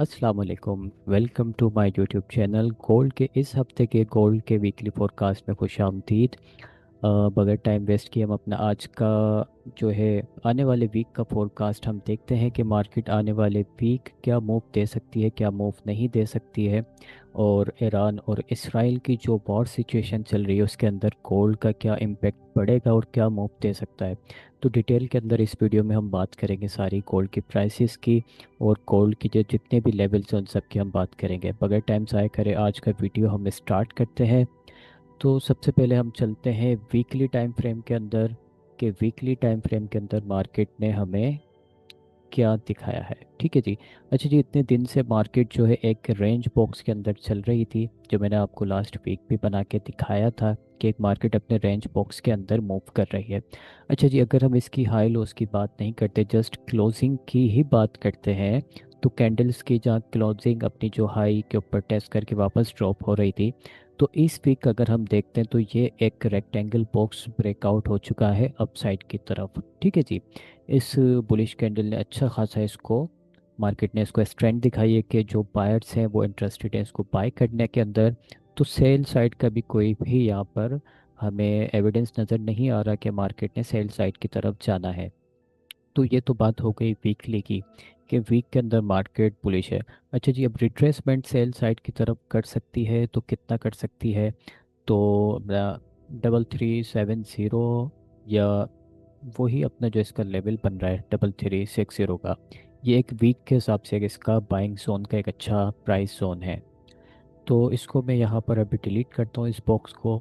अस्सलाम वालेकुम। Welcome to my YouTube channel. Gold के इस हफ्ते के गोल्ड के वीकली फोरकास्ट में खुश आमदीद। बगैर टाइम वेस्ट किए हम अपना आज का जो है आने वाले वीक का फोरकास्ट हम देखते हैं कि मार्केट आने वाले वीक क्या मूव दे सकती है, क्या मूव नहीं दे सकती है। और ईरान और इसराइल की जो वॉर सिचुएशन चल रही है उसके अंदर गोल्ड का क्या इम्पैक्ट पड़ेगा और क्या मूव दे सकता है। तो डिटेल के अंदर इस वीडियो में हम बात करेंगे सारी गोल्ड की प्राइसेस की और गोल्ड की जो जितने भी लेवल्स हैं उन सब की हम बात करेंगे। बगैर टाइम ज़ाया करे आज का वीडियो हम स्टार्ट करते हैं। तो सबसे पहले हम चलते हैं वीकली टाइम फ्रेम के अंदर कि वीकली टाइम फ्रेम के अंदर मार्केट ने हमें क्या दिखाया है। ठीक है जी। अच्छा जी, इतने दिन से मार्केट जो है एक रेंज बॉक्स के अंदर चल रही थी, जो मैंने आपको लास्ट वीक भी बना के दिखाया था कि एक मार्केट अपने रेंज बॉक्स के अंदर मूव कर रही है। अच्छा जी, अगर हम इसकी हाई लोस की बात नहीं करते, जस्ट क्लोजिंग की ही बात करते हैं, तो कैंडल्स की जहाँ क्लोजिंग अपनी जो हाई के ऊपर टेस्ट करके वापस ड्रॉप हो रही थी, तो इस वीक अगर हम देखते हैं तो ये एक रेक्टेंगल बॉक्स ब्रेकआउट हो चुका है अपसाइड की तरफ। ठीक है जी। इस बुलिश कैंडल ने अच्छा खासा इसको मार्केट ने इसको स्ट्रेंथ दिखाई है कि जो बायर्स हैं वो इंटरेस्टेड हैं इसको बाय करने के अंदर। तो सेल साइड का भी कोई भी यहाँ पर हमें एविडेंस नज़र नहीं आ रहा कि मार्केट ने सेल साइड की तरफ जाना है। तो ये तो बात हो गई वीकली की कि वीक के अंदर मार्केट बुलिश है। अच्छा जी, अब रिट्रेसमेंट सेल साइड की तरफ कर सकती है तो कितना कर सकती है? तो 3370 या वही अपना जो इसका लेवल बन रहा है 3360 का, ये एक वीक के हिसाब से इसका बाइंग जोन का एक अच्छा प्राइस जोन है। तो इसको मैं यहाँ पर अभी डिलीट करता हूँ इस बॉक्स को,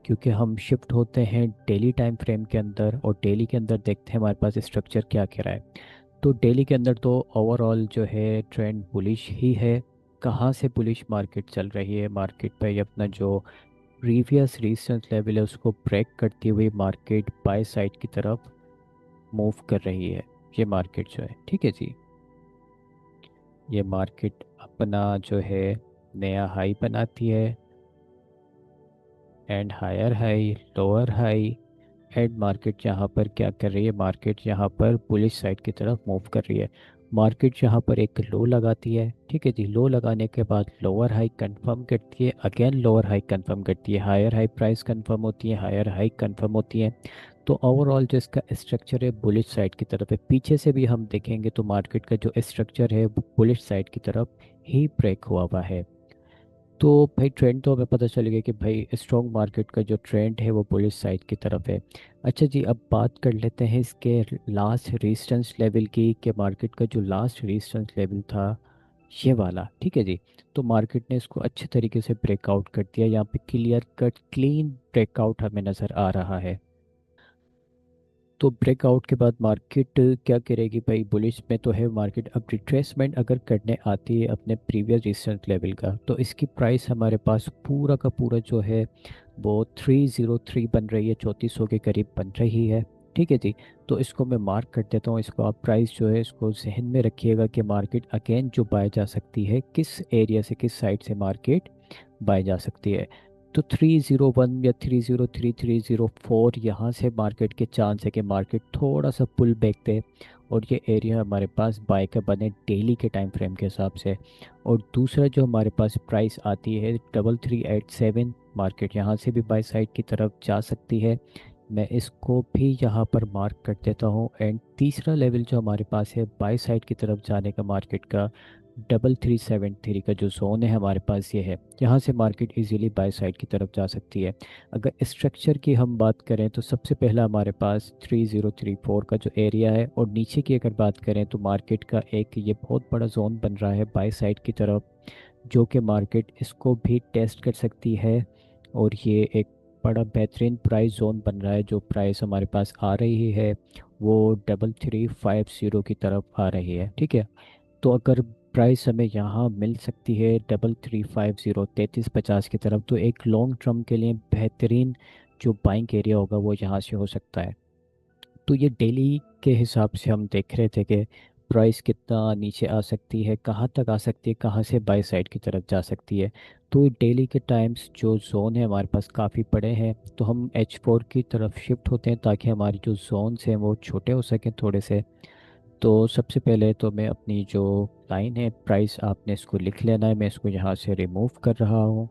क्योंकि हम शिफ्ट होते हैं डेली टाइम फ्रेम के अंदर और डेली के अंदर देखते हैं हमारे पास स्ट्रक्चर क्या कह रहा है। तो डेली के अंदर तो ओवरऑल जो है ट्रेंड बुलिश ही है। कहाँ से बुलिश मार्केट चल रही है? मार्केट पे ये अपना जो प्रीवियस रेजिस्टेंस लेवल है उसको ब्रेक करती हुई मार्केट बाय साइड की तरफ मूव कर रही है। ये मार्केट जो है, ठीक है जी, ये मार्केट अपना जो है नया हाई बनाती है, and higher high, lower high, and market यहाँ पर क्या कर रही है? मार्केट यहाँ पर बुलिश साइड की तरफ मूव कर रही है। मार्केट यहाँ पर एक लो लगाती है, ठीक है जी, लो लगाने के बाद लोअर हाई कंफर्म करती है, अगेन लोअर हाई कंफर्म करती है, हायर हाई प्राइस कंफर्म होती है, हायर हाई कंफर्म होती है। तो ओवरऑल जो इसका स्ट्रक्चर है बुलिश साइड की तरफ है। पीछे से भी हम देखेंगे तो मार्केट का जो स्ट्रक्चर है वो बुलिश साइड की तरफ ही ब्रेक हुआ हुआ है। तो भाई ट्रेंड तो हमें पता चल गया कि भाई स्ट्रॉन्ग मार्केट का जो ट्रेंड है वो बुलिश साइड की तरफ है। अच्छा जी, अब बात कर लेते हैं इसके लास्ट रेजिस्टेंस लेवल की कि मार्केट का जो लास्ट रेजिस्टेंस लेवल था ये वाला, ठीक है जी। तो मार्केट ने इसको अच्छे तरीके से ब्रेकआउट कर दिया, यहाँ पे क्लियर कट क्लीन ब्रेकआउट हमें नज़र आ रहा है। तो ब्रेकआउट के बाद मार्केट क्या करेगी भाई? बुलिश में तो है मार्केट। अब रिट्रेसमेंट अगर करने आती है अपने प्रीवियस रेजिस्टेंस लेवल का, तो इसकी प्राइस हमारे पास पूरा का पूरा जो है वो 303 बन रही है, 3400 के करीब बन रही है। ठीक है जी। तो इसको मैं मार्क कर देता हूँ, इसको आप प्राइस जो है इसको जहन में रखिएगा कि मार्केट अगेन जो बाय जा सकती है, किस एरिया से किस साइड से मार्केट बाय जा सकती है। तो 301 या 303 304 यहाँ से मार्केट के चांस है कि मार्केट थोड़ा सा पुल बैक दे और ये एरिया हमारे पास बाय का बने डेली के टाइम फ्रेम के हिसाब से। और दूसरा जो हमारे पास प्राइस आती है 3387, मार्केट यहाँ से भी बाय साइड की तरफ जा सकती है। मैं इसको भी यहाँ पर मार्क कर देता हूँ। एंड तीसरा लेवल जो हमारे पास है बाय साइड की तरफ जाने का मार्केट का 3373 का जो जोन है हमारे पास ये है, यहाँ से मार्केट इजीली बाय साइड की तरफ जा सकती है। अगर स्ट्रक्चर की हम बात करें तो सबसे पहला हमारे पास 3034 का जो एरिया है, और नीचे की अगर बात करें तो मार्केट का एक ये बहुत बड़ा जोन बन रहा है बाय साइड की तरफ, जो कि मार्केट इसको भी टेस्ट कर सकती है। और ये एक बड़ा बेहतरीन प्राइस जोन बन रहा है। जो प्राइस हमारे पास आ रही है वो 3350 की तरफ आ रही है, ठीक है। तो अगर प्राइस हमें यहाँ मिल सकती है 3350 3350 की तरफ, तो एक लॉन्ग टर्म के लिए बेहतरीन जो बाइंग एरिया होगा वो यहाँ से हो सकता है। तो ये डेली के हिसाब से हम देख रहे थे कि प्राइस कितना नीचे आ सकती है, कहाँ तक आ सकती है, कहाँ से बाई साइड की तरफ जा सकती है। तो डेली के टाइम्स जो जोन है हमारे पास काफ़ी बड़े हैं, तो हम H4 की तरफ शिफ्ट होते हैं ताकि हमारी जो जोन्स हैं वो छोटे हो सकें थोड़े से। तो सबसे पहले तो मैं अपनी जो लाइन है प्राइस, आपने इसको लिख लेना है। मैं इसको यहाँ से रिमूव कर रहा हूँ।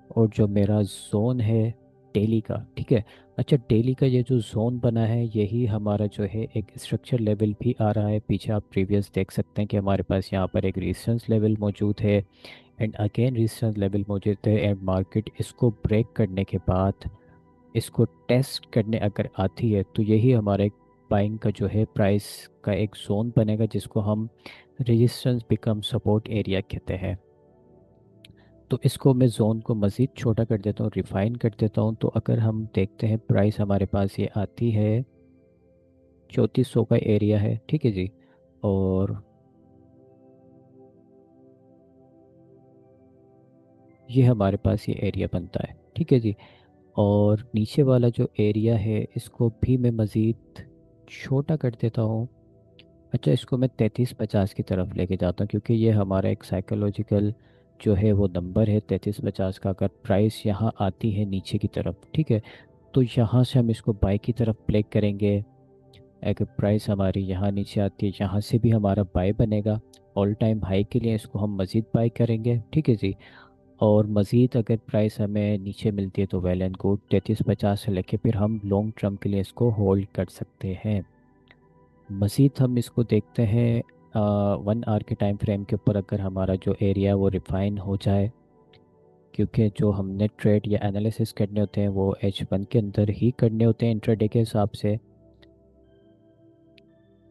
और जो मेरा जोन है डेली का, ठीक है। अच्छा, डेली का ये जो जोन बना है यही हमारा जो है एक स्ट्रक्चर लेवल भी आ रहा है। पीछे आप प्रीवियस देख सकते हैं कि हमारे पास यहाँ पर एक रेजिस्टेंस लेवल मौजूद है एंड अगेन रेजिस्टेंस लेवल मौजूद है। एंड मार्केट इसको ब्रेक करने के बाद इसको टेस्ट करने अगर आती है तो यही हमारा एक बाइंग का जो है प्राइस का एक जोन बनेगा, जिसको हम रेजिस्टेंस बिकम सपोर्ट एरिया कहते हैं। तो इसको मैं जोन को मज़ीद छोटा कर देता हूँ, रिफाइन कर देता हूँ। तो अगर हम देखते हैं प्राइस हमारे पास ये आती है 3400 का एरिया है, ठीक है जी। और ये हमारे पास ये एरिया बनता है, ठीक है जी। और नीचे वाला जो एरिया है इसको भी मैं मज़ीद छोटा कर देता हूँ। अच्छा, इसको मैं 3350 की तरफ लेके जाता हूँ, क्योंकि ये हमारा एक साइकोलॉजिकल जो है वो नंबर है 3350 का। अगर प्राइस यहाँ आती है नीचे की तरफ, ठीक है, तो यहाँ से हम इसको बाई की तरफ प्ले करेंगे। अगर प्राइस हमारी यहाँ नीचे आती है, यहाँ से भी हमारा बाई बनेगा। ऑल टाइम हाई के लिए इसको हम मज़ीद बाई करेंगे, ठीक है जी। और मज़ीद अगर प्राइस हमें नीचे मिलती है तो वेल एंड गुड, 3350 से लेके फिर हम लॉन्ग टर्म के लिए इसको होल्ड कर सकते हैं। मज़ीद हम इसको देखते हैं 1 आवर के टाइम फ्रेम के ऊपर। अगर हमारा जो एरिया वो रिफाइन हो जाए, क्योंकि जो हमने ट्रेड या एनालिसिस करने होते हैं वो H1 के अंदर ही करने होते हैं इंट्राडे के हिसाब से।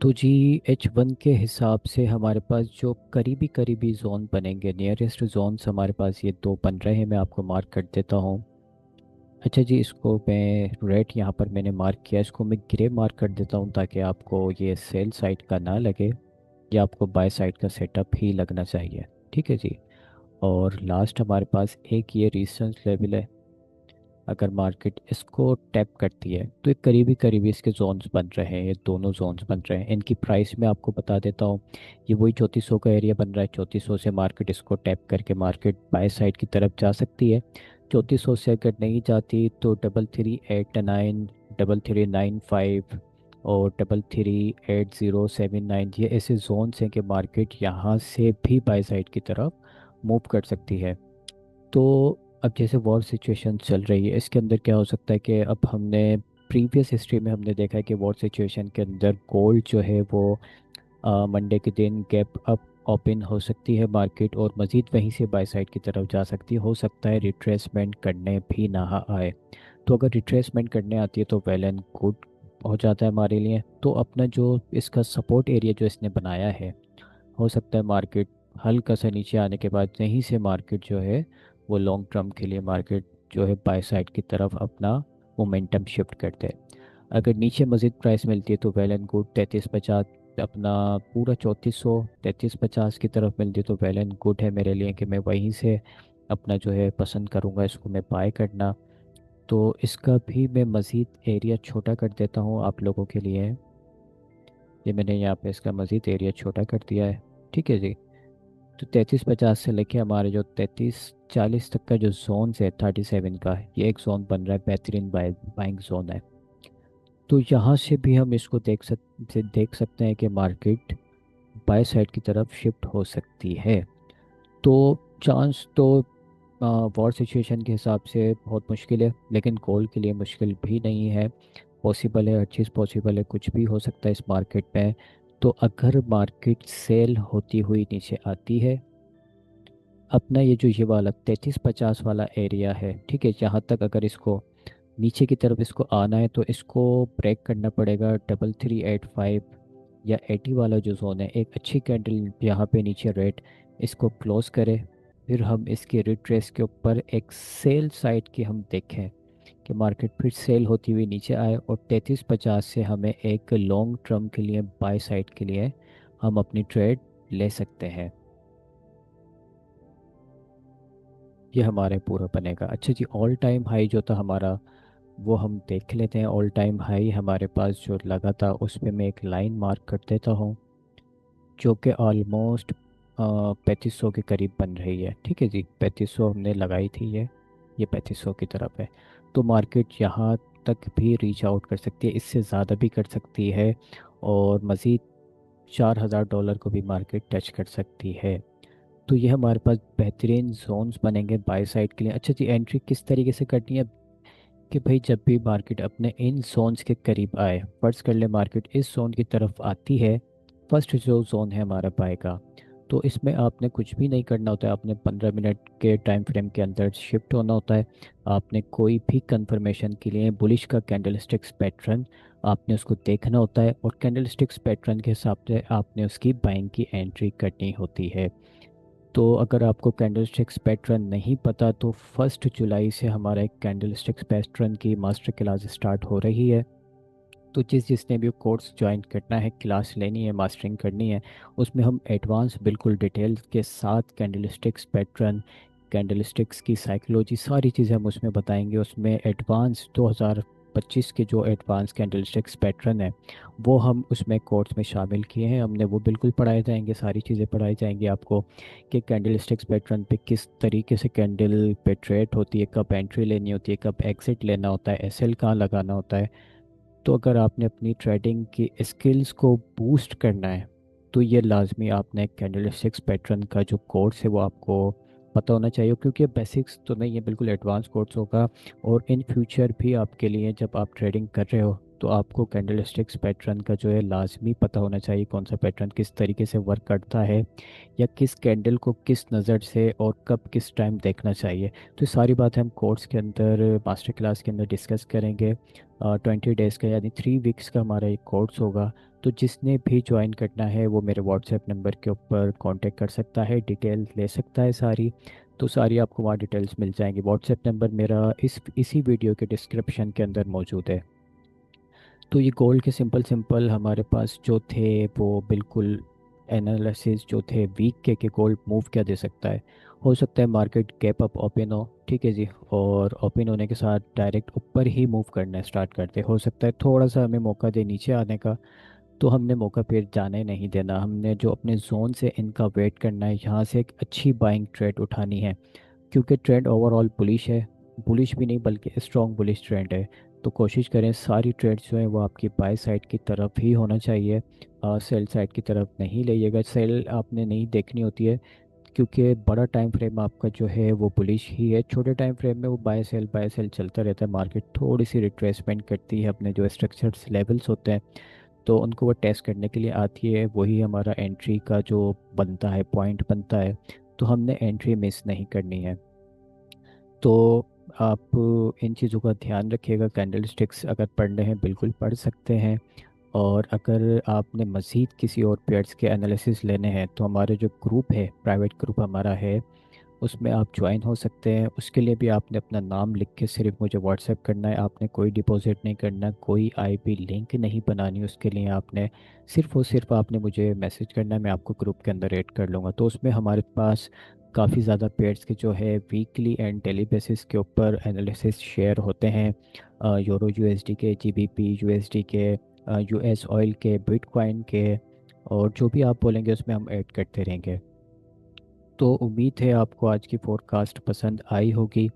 तो जी H1 के हिसाब से हमारे पास जो करीबी करीबी जोन बनेंगे, नियरेस्ट जोन्स हमारे पास ये दो बन रहे हैं। मैं आपको मार्क कर देता हूँ। अच्छा जी, इसको मैं रेड यहाँ पर मैंने मार्क किया, इसको मैं ग्रे मार्क कर देता हूँ ताकि आपको ये सेल साइड का ना लगे, या आपको बाय साइड का सेटअप ही लगना चाहिए, ठीक है जी। और लास्ट हमारे पास एक ये रेजिस्टेंस लेवल है। अगर मार्केट इसको टैप करती है तो एक करीबी करीबी इसके जोन्स बन रहे हैं, ये दोनों जोन्स बन रहे हैं। इनकी प्राइस मैं आपको बता देता हूँ। ये वही 3400 का एरिया बन रहा है। 3400 से मार्केट इसको टैप करके मार्केट बाय साइड की तरफ जा सकती है। 3400 से अगर नहीं जाती तो 3389, 3395 और 338079, ये ऐसे जोन्स हैं कि मार्केट यहाँ से भी बाय साइड की तरफ मूव कर सकती है। तो अब जैसे वॉर सिचुएशन चल रही है, इसके अंदर क्या हो सकता है कि अब हमने प्रीवियस हिस्ट्री में हमने देखा है कि वॉर सिचुएशन के अंदर गोल्ड जो है वो मंडे के दिन गैप अप ओपन हो सकती है मार्केट, और मज़ीद वहीं से बाय साइड की तरफ जा सकती है। हो सकता है रिट्रेसमेंट करने भी ना आए। तो अगर रिट्रेसमेंट करने आती है तो वेल एंड गुड हो जाता है हमारे लिए। तो अपना जो इसका सपोर्ट एरिया जो इसने बनाया है, हो सकता है मार्केट हल्का सा नीचे आने के बाद यहीं से मार्केट जो है वो लॉन्ग टर्म के लिए मार्केट जो है बाय साइड की तरफ अपना मोमेंटम शिफ्ट करते हैं। अगर नीचे मज़ीद प्राइस मिलती है तो वेल एंड गुड, 3350 अपना पूरा 3400 3350 की तरफ मिलती है तो वेल एंड गुड है मेरे लिए कि मैं वहीं से अपना जो है पसंद करूँगा इसको मैं बाय करना। तो इसका भी मैं मज़ीद एरिया छोटा कर देता हूँ आप लोगों के लिए। ये मैंने यहाँ पे इसका मज़ीद एरिया छोटा कर दिया है, ठीक है जी। तो 3350 से लेके हमारे जो 3340 तक का जो जोन है 37 का, ये एक जोन बन रहा है, बेहतरीन बाइंग जोन है। तो यहाँ से भी हम इसको देख सकते हैं कि मार्केट बाय साइड की तरफ शिफ्ट हो सकती है। तो चांस तो वॉर सिचुएशन के हिसाब से बहुत मुश्किल है, लेकिन गोल्ड के लिए मुश्किल भी नहीं है। पॉसिबल है, हर चीज़ पॉसिबल है, कुछ भी हो सकता है इस मार्केट में। तो अगर मार्केट सेल होती हुई नीचे आती है, अपना ये जो ये वाला 3350 वाला एरिया है, ठीक है, जहाँ तक अगर इसको नीचे की तरफ इसको आना है तो इसको ब्रेक करना पड़ेगा 3385 या 80 वाला जो जोन है। एक अच्छी कैंडल यहाँ पे नीचे रेड इसको क्लोज करे, फिर हम इसके रिट्रेस के ऊपर एक सेल साइड की हम देखें कि मार्केट फिर सेल होती हुई नीचे आए, और 3350 से हमें एक लॉन्ग टर्म के लिए बाय साइड के लिए हम अपनी ट्रेड ले सकते हैं। ये हमारे पूरा बनेगा। अच्छा जी, ऑल टाइम हाई जो था हमारा वो हम देख लेते हैं। ऑल टाइम हाई हमारे पास जो लगा था उस पे मैं एक लाइन मार्क कर देता हूँ, जो कि ऑलमोस्ट 3500 के करीब बन रही है, ठीक है जी। 3500 हमने लगाई थी, ये 3500 की तरफ है। तो मार्केट यहाँ तक भी रीच आउट कर सकती है, इससे ज़्यादा भी कर सकती है। और मज़ीद $4,000 को भी मार्केट टच कर सकती है। तो ये हमारे पास बेहतरीन जोन्स बनेंगे बाय साइड के लिए। अच्छा जी, एंट्री किस तरीके से करनी है कि भाई जब भी मार्केट अपने इन जोन्स के करीब आए, फर्ज कर ले मार्केट इस जोन की तरफ आती है, फर्स्ट जो जोन है हमारा बाय का, तो इसमें आपने कुछ भी नहीं करना होता है। आपने 15 मिनट के टाइम फ्रेम के अंदर शिफ्ट होना होता है। आपने कोई भी कंफर्मेशन के लिए बुलिश का कैंडलस्टिक्स पैटर्न आपने उसको देखना होता है, और कैंडलस्टिक्स पैटर्न के हिसाब से आपने उसकी बाइंग की एंट्री करनी होती है। तो अगर आपको कैंडलस्टिक्स पैटर्न नहीं पता, तो 1 जुलाई से हमारा एक कैंडलस्टिक्स पैटर्न की मास्टर क्लास स्टार्ट हो रही है। तो जिसने भी कोर्स ज्वाइन करना है, क्लास लेनी है, मास्टरिंग करनी है, उसमें हम एडवांस बिल्कुल डिटेल के साथ कैंडलस्टिक्स पैटर्न, कैंडलस्टिक्स की साइकोलॉजी, सारी चीज़ें हम उसमें बताएंगे। उसमें एडवांस 2025 के जो एडवांस कैंडलस्टिक्स पैटर्न है वो हम उसमें कोर्स में शामिल किए हैं हमने, वो बिल्कुल पढ़ाए जाएंगे, सारी चीज़ें पढ़ाई जाएंगी आपको कि कैंडलस्टिक्स पैटर्न पे किस तरीके से कैंडल पे ट्रेड होती है, कब एंट्री लेनी होती है, कब एग्जिट लेना होता है, एसएल कहाँ लगाना होता है। तो अगर आपने अपनी ट्रेडिंग की स्किल्स को बूस्ट करना है, तो ये लाजमी आपने कैंडलस्टिक्स पैटर्न का जो कोर्स है वो आपको पता होना चाहिए, क्योंकि बेसिक्स तो नहीं है, बिल्कुल एडवांस कोर्स होगा। और इन फ्यूचर भी आपके लिए जब आप ट्रेडिंग कर रहे हो तो आपको कैंडलस्टिक्स पैटर्न का जो है लाजमी पता होना चाहिए, कौन सा पैटर्न किस तरीके से वर्क करता है, या किस कैंडल को किस नज़र से और कब किस टाइम देखना चाहिए। तो ये सारी बातें हम कोर्स के अंदर, मास्टर क्लास के अंदर डिस्कस करेंगे। 20 डेज़ का यानी 3 वीक्स का हमारा एक कोर्स होगा। तो जिसने भी ज्वाइन करना है वो मेरे व्हाट्सएप नंबर के ऊपर कांटेक्ट कर सकता है, डिटेल ले सकता है सारी। तो सारी आपको वहाँ डिटेल्स मिल जाएंगी। व्हाट्सएप नंबर मेरा इसी वीडियो के डिस्क्रिप्शन के अंदर मौजूद है। तो ये गोल्ड के सिंपल सिंपल हमारे पास जो थे वो बिल्कुल एनालिसिस जो थे वीक के गोल्ड मूव क्या दे सकता है। हो सकता है मार्केट गैप अप ओपन हो, ठीक है जी, और ओपन होने के साथ डायरेक्ट ऊपर ही मूव करना स्टार्ट करते। हो सकता है थोड़ा सा हमें मौका दे नीचे आने का, तो हमने मौका फिर जाने नहीं देना। हमने जो अपने जोन से इनका वेट करना है, यहाँ से एक अच्छी बाइंग ट्रेड उठानी है, क्योंकि ट्रेंड ओवरऑल बुलिश है। बुलिश भी नहीं बल्कि स्ट्रॉन्ग बुलिश ट्रेंड है। तो कोशिश करें सारी ट्रेड्स जो है वो आपकी बाय साइड की तरफ ही होना चाहिए, सेल साइड की तरफ नहीं लाइएगा। सेल आपने नहीं देखनी होती है, क्योंकि बड़ा टाइम फ्रेम आपका जो है वो बुलिश ही है। छोटे टाइम फ्रेम में वो बाय सेल चलता रहता है। मार्केट थोड़ी सी रिट्रेसमेंट करती है, अपने जो स्ट्रक्चर्स लेवल्स होते हैं तो उनको वो टेस्ट करने के लिए आती है, वही हमारा एंट्री का जो बनता है, पॉइंट बनता है। तो हमने एंट्री मिस नहीं करनी है। तो आप इन चीज़ों का ध्यान रखिएगा। कैंडल स्टिक्स अगर पढ़ने हैं बिल्कुल पढ़ सकते हैं, और अगर आपने मज़ीद किसी और पेयर्स के एनालिसिस लेने हैं तो हमारे जो ग्रुप है, प्राइवेट ग्रुप हमारा है, उसमें आप ज्वाइन हो सकते हैं। उसके लिए भी आपने अपना नाम लिख के सिर्फ मुझे व्हाट्सएप करना है। आपने कोई डिपॉजिट नहीं करना, कोई आईपी लिंक नहीं बनानी। उसके लिए आपने सिर्फ और सिर्फ आपने मुझे मैसेज करना है, मैं आपको ग्रुप के अंदर ऐड कर लूँगा। तो उसमें हमारे पास काफ़ी ज़्यादा पेयर्स के जो है वीकली एंड डेली बेसिस के ऊपर एनालिसिस शेयर होते हैं। यूरो यूएसडी के, जीबीपी यूएसडी के, यूएस ऑयल के, बिटकॉइन के, और जो भी आप बोलेंगे उसमें हम ऐड करते रहेंगे। तो उम्मीद है आपको आज की पॉडकास्ट पसंद आई होगी,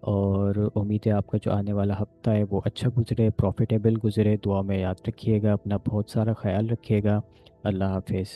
और उम्मीद है आपका जो आने वाला हफ्ता है वो अच्छा गुजरे, प्रॉफिटेबल गुजरे। दुआ में याद रखिएगा, अपना बहुत सारा ख्याल रखिएगा। अल्लाह हाफिज़।